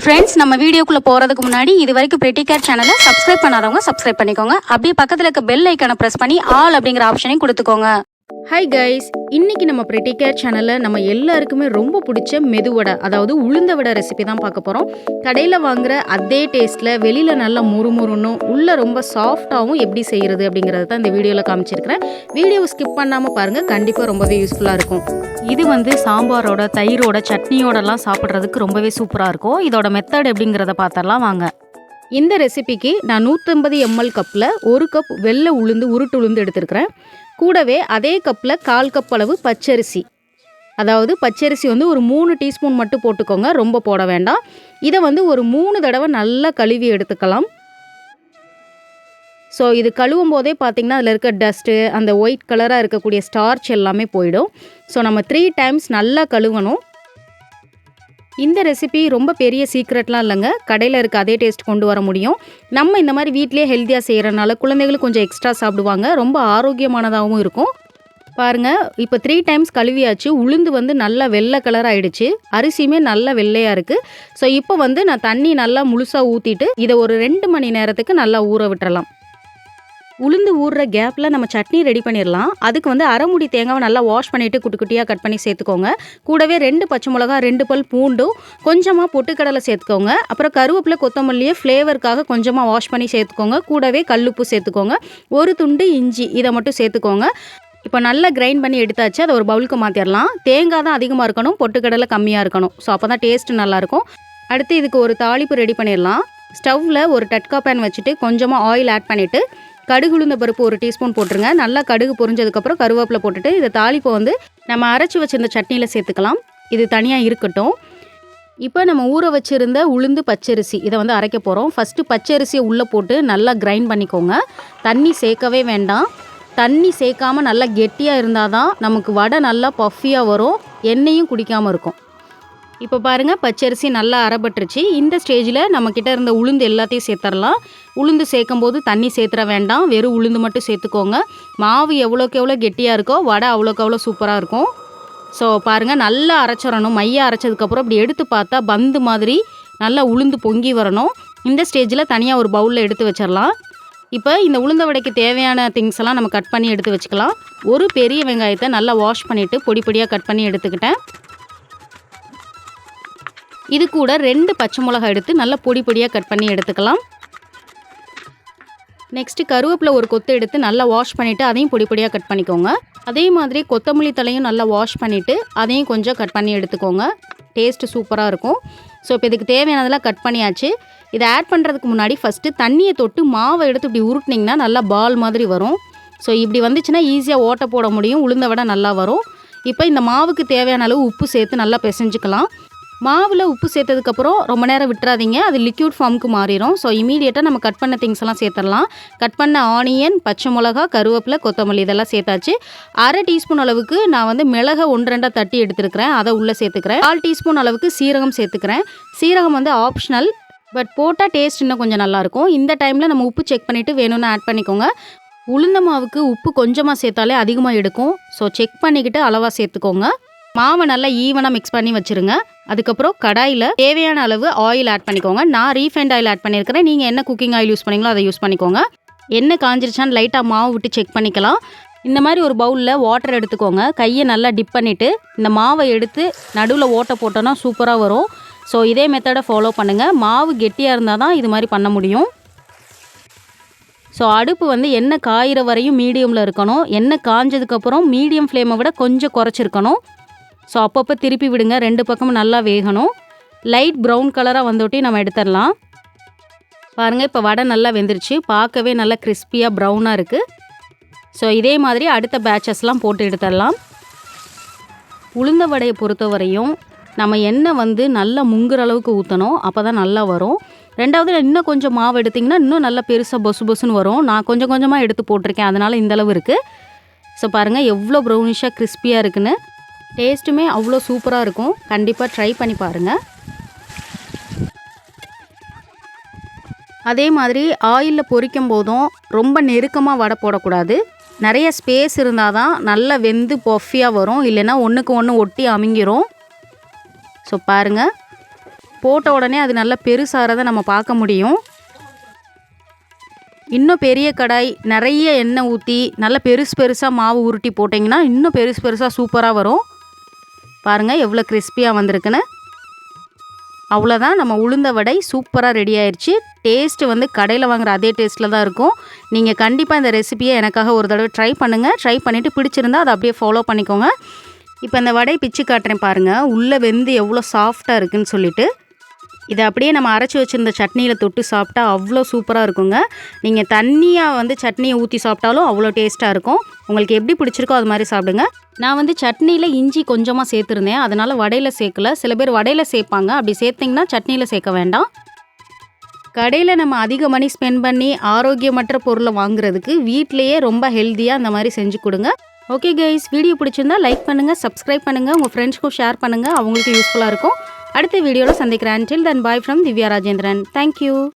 Friends, நம்ம வீடியோக்குள்ளே போகிறதுக்கு முன்னாடி இது வரைக்கும் பிரிட்டி கேர் சேனலை சப்ஸ்கிரைப் பண்ணாதவங்க சப்ஸ்கிரைப் பண்ணிக்கோங்க. அப்படியே பக்கத்தில் இருக்க பெல் ஐக்கானை ப்ரெஸ் பண்ணி ஆல் அப்படிங்கிற ஆப்ஷனையும் கொடுத்துக்கோங்க. ஹாய் கைஸ், இன்னைக்கு நம்ம பிரிட்டி கேர் சேனலில் நம்ம எல்லாருக்குமே ரொம்ப பிடிச்ச மெதுவடை, அதாவது உளுந்த வடை ரெசிபி தான் பார்க்க போகிறோம். கடையில் வாங்குற அதே டேஸ்ட்டில் வெளியில் நல்லா முறுமுறுன்னும் உள்ளே ரொம்ப சாஃப்டாகவும் எப்படி செய்கிறது அப்படிங்கிறத தான் இந்த வீடியோவில் காமிச்சிருக்கிறேன். வீடியோவை ஸ்கிப் பண்ணாமல் பாருங்கள், கண்டிப்பாக ரொம்பவே யூஸ்ஃபுல்லாக இருக்கும். இது சாம்பாரோட, தயிரோட, சட்னியோடலாம் சாப்பிட்றதுக்கு ரொம்பவே சூப்பராக இருக்கும். இதோட மெத்தட் எப்படிங்கிறத பார்த்தரலாம் வாங்க. இந்த ரெசிபிக்கு நான் 150 ml கப்பில் 1 கப் வெள்ளை உளுந்து, உருட்டு உளுந்து எடுத்துருக்கிறேன். கூடவே அதே கப்பில் 1/4 கப் அளவு பச்சரிசி, அதாவது பச்சரிசி ஒரு 3 டீஸ்பூன் மட்டும் போட்டுக்கோங்க, ரொம்ப போட வேண்டாம். இதை ஒரு 3 தடவை நல்லா கழுவி எடுத்துக்கலாம். ஸோ இது கழுவும் போதே பார்த்திங்கன்னா அதில் இருக்க டஸ்ட்டு, அந்த ஒயிட் கலராக இருக்கக்கூடிய ஸ்டார்ச் எல்லாமே போயிடும். ஸோ நம்ம 3 டைம்ஸ் நல்லா கழுவணும். இந்த ரெசிபி ரொம்ப பெரிய சீக்ரெட்லாம் இல்லைங்க, கடையில் இருக்க அதே டேஸ்ட் கொண்டு வர முடியும். நம்ம இந்த மாதிரி வீட்டிலே ஹெல்த்தியாக செய்கிறனால குழந்தைகளும் கொஞ்சம் எக்ஸ்ட்ரா சாப்பிடுவாங்க, ரொம்ப ஆரோக்கியமானதாகவும் இருக்கும். பாருங்கள், இப்போ 3 டைம்ஸ் கழுவியாச்சு. உளுந்து நல்லா வெள்ளை கலர் ஆகிடுச்சு, அரிசியுமே நல்லா வெள்ளையாக இருக்குது. ஸோ இப்போ நான் தண்ணி நல்லா முழுசாக ஊற்றிட்டு இதை ஒரு 2 மணி நேரத்துக்கு நல்லா ஊற விட்டுறலாம். உளுந்து ஊறுற கேப்பில் நம்ம சட்னி ரெடி பண்ணிடலாம். அதுக்கு அரை மூடி தேங்காவை நல்லா வாஷ் பண்ணிவிட்டு குட்டி குட்டியாக கட் பண்ணி சேர்த்துக்கோங்க. கூடவே 2 பச்சை மிளகா, 2 பல் பூண்டும், கொஞ்சமாக பொட்டுக்கடலை சேர்த்துக்கோங்க. அப்புறம் கருவேப்பிலை, கொத்தமல்லியை ஃப்ளேவருக்காக கொஞ்சமாக வாஷ் பண்ணி சேர்த்துக்கோங்க. கூடவே கல்லுப்பு சேர்த்துக்கோங்க. 1 துண்டு இஞ்சி, இதை மட்டும் சேர்த்துக்கோங்க. இப்போ நல்லா கிரைண்ட் பண்ணி எடுத்தாச்சு. அதை ஒரு பவுலுக்கு மாற்றிடலாம். தேங்காய் தான் அதிகமாக இருக்கணும், பொட்டுக்கடலை கம்மியாக இருக்கணும். ஸோ அப்போ தான் டேஸ்ட்டு நல்லாயிருக்கும். அடுத்து இதுக்கு ஒரு தாளிப்பு ரெடி பண்ணிடலாம். ஸ்டவ்வில் ஒரு டட்கா பேன் வச்சுட்டு கொஞ்சமாக ஆயில் ஆட் பண்ணிவிட்டு கடுகு, உளுந்த பருப்பு 1 டீஸ்பூன் போட்டுருங்க. நல்லா கடுகு பொரிஞ்சதுக்கப்புறம் கருவேப்பிலை போட்டுட்டு இதை தாளிப்பை நம்ம அரைச்சி வச்சிருந்த சட்னியில் சேர்த்துக்கலாம். இது தனியாக இருக்கட்டும். இப்போ நம்ம ஊற வச்சுருந்த உளுந்து, பச்சரிசி இதை அரைக்க போகிறோம். ஃபஸ்ட்டு பச்சரிசியை உள்ளே போட்டு நல்லா கிரைண்ட் பண்ணிக்கோங்க. தண்ணி சேர்க்கவே வேண்டாம். தண்ணி சேர்க்காமல் நல்லா கெட்டியாக இருந்தால் தான் நமக்கு வடை நல்லா பஃபியாக வரும், எண்ணெயும் குடிக்காமல் இருக்கும். இப்போ பாருங்கள், பச்சரிசி நல்லா அரைப்பட்டுருச்சு. இந்த ஸ்டேஜில் நம்மக்கிட்ட இருந்த உளுந்து எல்லாத்தையும் சேர்த்துடலாம். உளுந்து சேர்க்கும் போது தண்ணி சேர்த்துற வேண்டாம், வெறும் உளுந்து மட்டும் சேர்த்துக்கோங்க. மாவு எவ்வளோக்கு எவ்வளோ கெட்டியாக இருக்கோ வடை அவ்வளோக்கு அவ்வளோ சூப்பராக இருக்கும். ஸோ பாருங்கள், நல்லா அரைச்சிடணும். மையாக அரைச்சதுக்கப்புறம் இப்படி எடுத்து பார்த்தா பந்து மாதிரி நல்லா உளுந்து பொங்கி வரணும். இந்த ஸ்டேஜில் தனியாக ஒரு பவுலில் எடுத்து வச்சிடலாம். இப்போ இந்த உளுந்த வடைக்கு தேவையான திங்ஸ் எல்லாம் நம்ம கட் பண்ணி எடுத்து வச்சுக்கலாம். ஒரு பெரிய வெங்காயத்தை நல்லா வாஷ் பண்ணிவிட்டு பொடி பொடியாக கட் பண்ணி எடுத்துக்கிட்டேன். இது கூட 2 பச்சை மிளகா எடுத்து நல்லா பொடி பொடியாக கட் பண்ணி எடுத்துக்கலாம். நெக்ஸ்ட்டு கருவேப்பிலை ஒரு கொத்து எடுத்து நல்லா வாஷ் பண்ணிவிட்டு அதையும் பொடி பொடியாக கட் பண்ணிக்கோங்க. அதே மாதிரி கொத்தமல்லி தலையும் நல்லா வாஷ் பண்ணிவிட்டு அதையும் கொஞ்சம் கட் பண்ணி எடுத்துக்கோங்க. டேஸ்ட்டு சூப்பராக இருக்கும். ஸோ இப்போ இதுக்கு தேவையானதெல்லாம் கட் பண்ணியாச்சு. இதை ஆட் பண்ணுறதுக்கு முன்னாடி ஃபஸ்ட்டு தண்ணியை தொட்டு மாவை எடுத்து இப்படி உருட்டினிங்கன்னா நல்லா பால் மாதிரி வரும். ஸோ இப்படி வந்துச்சுன்னா ஈஸியாக ஓட்டை போட முடியும், உளுந்த வடை நல்லா வரும். இப்போ இந்த மாவுக்கு தேவையான அளவு உப்பு சேர்த்து நல்லா பிசைஞ்சுக்கலாம். மாவில் உப்பு சேர்த்ததுக்கப்புறம் ரொம்ப நேரம் விட்டுறாதீங்க, அது லிக்யூட் ஃபார்முக்கு மாறிடும். ஸோ இமீடியட்டாக நம்ம கட் பண்ண திங்ஸ் எல்லாம் சேர்த்துடலாம். கட் பண்ண ஆனியன், பச்சை மிளகா, கருவேப்பிலை, கொத்தமல்லி இதெல்லாம் சேர்த்தாச்சு. அரை டீஸ்பூன் அளவுக்கு நான் மிளகை 1-2 தட்டி எடுத்துருக்கிறேன், அதை உள்ளே சேர்த்துக்கிறேன். 1/4 டீஸ்பூன் அளவுக்கு சீரகம் சேர்த்துக்கிறேன். சீரகம் ஆப்ஷனல், பட் போட்டால் டேஸ்ட் இன்னும் கொஞ்சம் நல்லாயிருக்கும். இந்த டைமில் நம்ம உப்பு செக் பண்ணிவிட்டு வேணும்னு ஆட் பண்ணிக்கோங்க. உளுந்த மாவுக்கு உப்பு கொஞ்சமாக சேர்த்தாலே அதிகமாக எடுக்கும். ஸோ செக் பண்ணிக்கிட்டு அளவாக சேர்த்துக்கோங்க. மாவை நல்லா ஈவனாக மிக்ஸ் பண்ணி வச்சுருங்க. அதுக்கப்புறம் கடாயில் தேவையான அளவு ஆயில் ஆட் பண்ணிக்கோங்க. நான் ரீஃபைண்ட் ஆயில் ஆட் பண்ணியிருக்கிறேன், நீங்கள் என்ன குக்கிங் ஆயில் யூஸ் பண்ணிங்களோ அதை யூஸ் பண்ணிக்கோங்க. எண்ணெய் காஞ்சிருச்சான்னு லைட்டாக மாவு விட்டு செக் பண்ணிக்கலாம். இந்த மாதிரி ஒரு பவுலில் வாட்டர் எடுத்துக்கோங்க. கையை நல்லா டிப் பண்ணிவிட்டு இந்த மாவை எடுத்து நடுவில் ஓட்டை போட்டோன்னா சூப்பராக வரும். ஸோ இதே மெத்தடை ஃபாலோ பண்ணுங்கள். மாவு கெட்டியாக இருந்தால் தான் இது மாதிரி பண்ண முடியும். ஸோ அடுப்பு எண்ணெய் காயிற வரையும் மீடியமில் இருக்கணும். எண்ணெய் காஞ்சதுக்கப்புறம் மீடியம் ஃப்ளேமை விட கொஞ்சம் குறைச்சிருக்கணும். ஸோ அப்பப்போ திருப்பி விடுங்க, 2 பக்கமும் நல்லா வேகணும். லைட் ப்ரௌன் கலராக வந்தோட்டி நம்ம எடுத்துடலாம். பாருங்கள், இப்போ வடை நல்லா வெந்துருச்சு, பார்க்கவே நல்லா கிறிஸ்பியாக ப்ரௌனாக இருக்குது. ஸோ இதே மாதிரி அடுத்த பேட்சஸ்லாம் போட்டு எடுத்துடலாம். உளுந்த வடையை பொறுத்த வரையும் நம்ம எண்ணெய் நல்லா முங்குற அளவுக்கு ஊற்றணும், அப்போ தான் நல்லா வரும். ரெண்டாவது இன்னும் கொஞ்சம் மாவு எடுத்திங்கன்னா இன்னும் நல்லா பெருசாக பொசு பொசுன்னு வரும். நான் கொஞ்சம் கொஞ்சமாக எடுத்து போட்டிருக்கேன், அதனால் இந்தளவு இருக்குது. ஸோ பாருங்கள் எவ்வளோ ப்ரௌனிஷாக கிறிஸ்பியாக இருக்குன்னு. டேஸ்ட்டுமே அவ்வளோ சூப்பராக இருக்கும். கண்டிப்பாக ட்ரை பண்ணி பாருங்கள். அதே மாதிரி ஆயிலில் பொரிக்கும் போதும் ரொம்ப நெருக்கமாக வடை போடக்கூடாது. நிறைய ஸ்பேஸ் இருந்தால் தான் நல்லா வெந்து பஃபியாக வரும், இல்லைன்னா ஒன்றுக்கு ஒன்று ஒட்டி அமுங்கிரும். ஸோ பாருங்கள், போட்ட உடனே அது நல்லா பெருசாகிறத நம்ம பார்க்க முடியும். இன்னும் பெரிய கடாய் நிறைய எண்ணெய் ஊற்றி நல்லா பெருசாக மாவு உருட்டி போட்டிங்கன்னா இன்னும் பெருசாக சூப்பராக வரும். பாருங்கள் எவ்வளோ கிறிஸ்பியாக வந்திருக்குன்னு. அவ்வளோதான், நம்ம உளுந்த வடை சூப்பராக ரெடி ஆயிடுச்சு. டேஸ்ட்டு வந்து கடையில் வாங்குகிற அதே டேஸ்ட்டில் தான் இருக்கும். நீங்கள் கண்டிப்பாக இந்த ரெசிபியை எனக்காக ஒரு தடவை ட்ரை பண்ணுங்கள். ட்ரை பண்ணிவிட்டு பிடிச்சிருந்தா அதை அப்படியே ஃபாலோ பண்ணிக்கோங்க. இப்போ இந்த வடை பிச்சு காட்டுறேன் பாருங்கள். உள்ளே வெந்து எவ்வளோ சாஃப்டாக இருக்குதுன்னு சொல்லிட்டு. இதை அப்படியே நம்ம அரைச்சி வச்சுருந்த சட்னியில் தொட்டு சாப்பிட்டா அவ்வளோ சூப்பராக இருக்குங்க. நீங்கள் தண்ணியாக வந்து சட்னியை ஊற்றி சாப்பிட்டாலும் அவ்வளோ டேஸ்ட்டாக இருக்கும். உங்களுக்கு எப்படி பிடிச்சிருக்கோ அது மாதிரி சாப்பிடுங்க. நான் வந்து சட்னியில் இஞ்சி கொஞ்சமாக சேர்த்துருந்தேன், அதனால் வடையில் சேர்க்கல. சில பேர் வடையில் சேர்ப்பாங்க, அப்படி சேர்த்திங்கன்னா சட்னியில் சேர்க்க வேண்டாம். கடையில் நம்ம அதிக மணி ஸ்பெண்ட் பண்ணி ஆரோக்கியமற்ற பொருளை வாங்குறதுக்கு வீட்டிலையே ரொம்ப ஹெல்த்தியாக அந்த மாதிரி செஞ்சு கொடுங்க. ஓகே கைஸ், வீடியோ பிடிச்சிருந்தா லைக் பண்ணுங்கள், சப்ஸ்கிரைப் பண்ணுங்கள், உங்கள் ஃப்ரெண்ட்ஸ்க்கும் ஷேர் பண்ணுங்கள், அவங்களுக்கு யூஸ்ஃபுல்லாக இருக்கும். அடுத்த வீடியோவில் சந்திக்கிறேன். Until then, bye from Divya Rajendran. Thank you.